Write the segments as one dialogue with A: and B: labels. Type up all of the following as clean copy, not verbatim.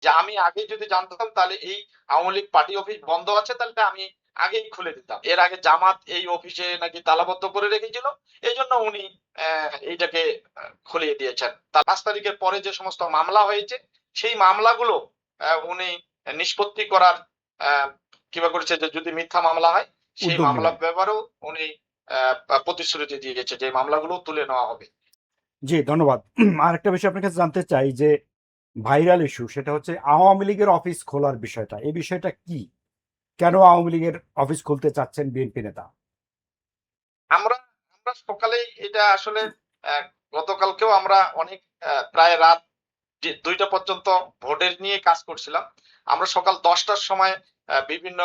A: যে আমি আগে যদি জানতাম তাহলে এই আওয়ামী লীগ পার্টি অফিস বন্ধ আছে, তাহলে আমি আগেই খুলে দিতাম। এর আগে জামাত এই অফিসে নাকি তালাবদ্ধ করে রেখেছিল, এই জন্য উনি এইটাকে খুলিয়ে দিয়েছেন। তার 5 তারিখের পরে যে সমস্ত মামলা হয়েছে সেই মামলাগুলো উনি নিষ্পত্তি করার কিবা করেছে, যে যদি মিথ্যা মামলা হয় সেই
B: উদ্যোগ
A: মামলার
B: নেবেন।
A: ব্যাপারেও উনি প্রতিশ্রুতি দিয়েছে যে মামলাগুলো তুলে নেওয়া হবে।
B: জি, ধন্যবাদ। আরেকটা বিষয় আপনার কাছে জানতে চাই যে ভাইরাল ইস্যু, সেটা হচ্ছে আওয়ামী লীগের অফিস খোলার বিষয়টা। এই বিষয়টা কি? কেন আওয়ামী লীগের অফিস খুলতে চাচ্ছেন বিএনপি নেতা?
A: আমরা আমরা সকালেই এটা আসলে আহ, গতকালকেও আমরা অনেক প্রায় রাত 2টা পর্যন্ত ভোটের নিয়ে কাজ করছিলাম। আমরা সকাল 10টার সময় বিভিন্ন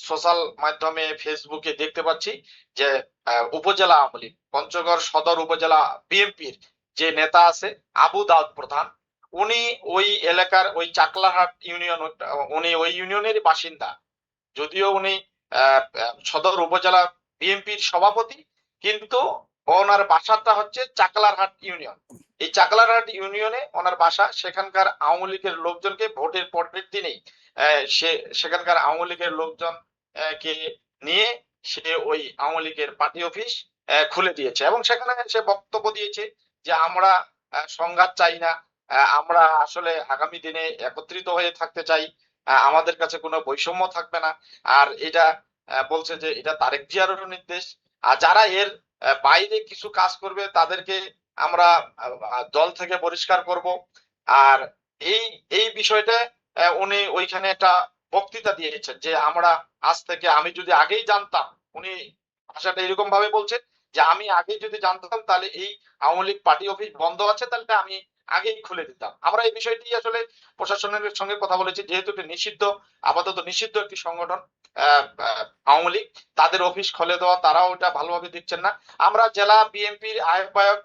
A: সোশ্যাল মাধ্যমে ফেসবুকে দেখতে পাচ্ছি যে উপজেলা আওয়ামী লীগ পঞ্চগড় সদর উপজেলা বিএনপির যে নেতা আছে আবু দাউদ প্রধান, উনি ওই এলাকার ওই চাকলাহাট ইউনিয়ন, উনি ওই ইউনিয়নেরই বাসিন্দা। যদিও উনি সদর উপজেলা বিএনপির সভাপতি, কিন্তু ওনার বাসাটা হচ্ছে চাকলারহাট ইউনিয়ন। এই চাকলারহাট ইউনিয়নে ওনার বাসা। সেখানকার আওয়ামী লীগের লোকজনকে ভোটের পরের দিনেই সে সেখানকার আওয়ামী লীগের লোকজন কে নিয়ে সে ওই আওয়ামী লীগের পার্টি অফিস খুলে দিয়েছে এবং সেখানে সে বক্তব্য দিয়েছে যে আমরা সংঘাত চাই না, আমরা আসলে আগামী দিনে একত্রিত হয়ে থাকতে চাই, আমাদের কাছে কোনো বৈষম্য থাকবে না। আর এটা বলছে যে এটা তারেক জিয়ারও নির্দেশ। আর যারা এর বাইরে কিছু কাজ করবে তাদেরকে আমরা দল থেকে বহিষ্কার করব। আর এই এই বিষয়টা উনি ওইখানে একটা বক্তৃতা দিয়েছেন যে আমরা আজ থেকে, আমি যদি আগেই জানতাম, উনি ভাষাটা এরকম ভাবে বলছেন যে আমি আগে যদি জানতাম তাহলে এই আওয়ামী লীগ পার্টি অফিস বন্ধ আছে, তাহলে আমি আগেই খুলে দিতাম। আমরা এই বিষয়টি আসলে প্রশাসনের সঙ্গে কথা বলেছি, যেহেতু এটা নিষিদ্ধ, আপাতত নিষিদ্ধ একটি সংগঠন আওয়ামী লীগ, তাদের অফিস খুলে দেওয়া তারাও এটা ভালোভাবে দিচ্ছেন না। আমরা জেলা বিএনপির আহ্বায়ক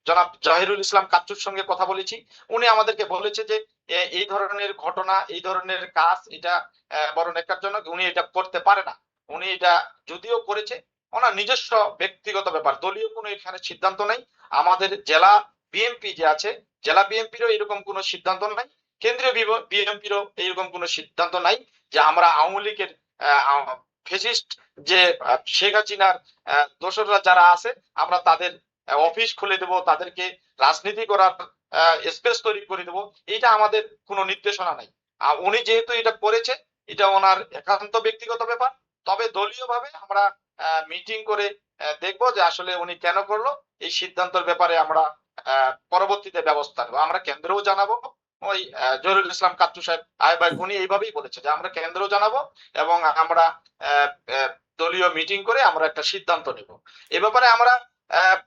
A: জনাব জহিরুল ইসলাম কাচ্চুর সঙ্গে কথা বলেছি। উনি আমাদেরকে বলেছে যে এই ধরনের ঘটনা, এই ধরনের কাজ এটা বরং একার জন্য উনি এটা করতে পারে না। উনি এটা যদিও করেছে ওনার নিজস্ব ব্যক্তিগত ব্যাপার, দলীয় কোনো এখানে সিদ্ধান্ত নাই। আমাদের জেলা বিএনপি যে আছে, জেলা বিএনপিরও এরকম কোনো সিদ্ধান্ত নাই, কেন্দ্রীয় বিএনপিরও এইরকম কোনো সিদ্ধান্ত নাই যে আমরা আওয়ামী লীগের ফেসিস্ট যে শেখ হাসিনার দোসররা যারা আছে আমরা তাদের অফিস খুলে দেব, তাদেরকে রাজনীতি করার স্পেস তৈরি করে দেব, এটা আমাদের কোনো নির্দেশনা নাই। উনি যেহেতু এটা করেছে, এটা ওনার একান্ত ব্যক্তিগত ব্যাপার। তবে দলীয় ভাবে আমরা মিটিং করে দেখবো যে আসলে উনি কেন করলো, এই সিদ্ধান্তের ব্যাপারে আমরা পরবর্তীতে ব্যবস্থা নেবো। আমরা কেন্দ্রেও জানাবো। ওই জহিরুল ইসলাম কাচ্চু সাহেব আহ্বায়ক উনি এইভাবেই বলেছে যে আমরা কেন্দ্রেও জানাবো এবং আমরা আহ, আহ, দলীয় মিটিং করে আমরা একটা সিদ্ধান্ত নেব। এ ব্যাপারে আমরা আহ,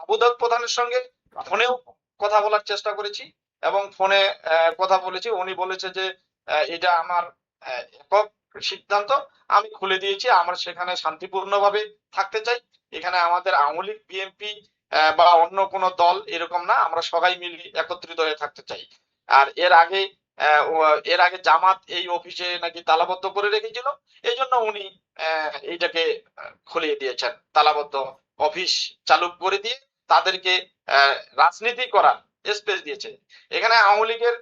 A: আবু দাউদ প্রধানের সঙ্গে ফোনেও কথা বলার চেষ্টা করেছি এবং ফোনে কথা বলেছি। উনি বলেছে যে এটা আমার একক সিদ্ধান্ত, আমি খুলে দিয়েছি, আমরা সেখানে শান্তিপূর্ণভাবে থাকতে চাই। এখানে আমাদের আওয়ামী লীগ বিএনপি বা অন্য কোনো দল এরকম না, আমরা সবাই মিলে একত্রিত হয়ে থাকতে চাই। আর এর আগে জামাত এই অফিসে নাকি তালাবদ্ধ করে রেখেছিল, এই জন্য উনি এইটাকে খুলিয়ে দিয়েছেন, তালাবদ্ধ অফিস চালু করে দিয়ে তাদেরকে রাজনীতি করার স্পেস দিয়েছে। এখানে আওয়ামী লীগের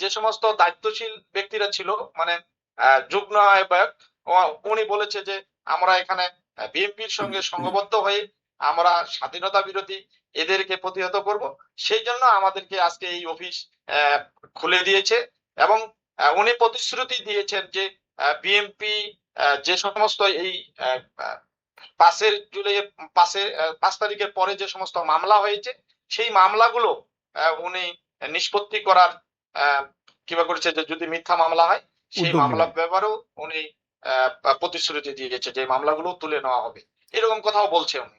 A: যে সমস্ত দায়িত্বশীল ব্যক্তিরা ছিল, মানে যুগ্ম আহ্বায়ক, উনি বলেছে যে আমরা এখানে বিএনপির সঙ্গে সংঘবদ্ধ হয়ে আমরা স্বাধীনতা বিরোধী এদেরকে প্রতিহত করব, সেই জন্য আমাদেরকে আজকে এই অফিস খুলে দিয়েছে। এবং উনি প্রতিশ্রুতি দিয়েছেন যে বিএনপি যে সমস্ত এই 5 জুলাই 5 তারিখের পরে যে সমস্ত মামলা হয়েছে সেই মামলাগুলো উনি নিষ্পত্তি করার কিবা করেছে, যে যদি মিথ্যা মামলা হয় সেই
B: উদ্যোগ নেবেন।
A: মামলার ব্যাপারেও উনি প্রতিশ্রুতি দিয়েছে যে মামলাগুলো তুলে নেওয়া হবে, এরকম কথাও বলছে উনি।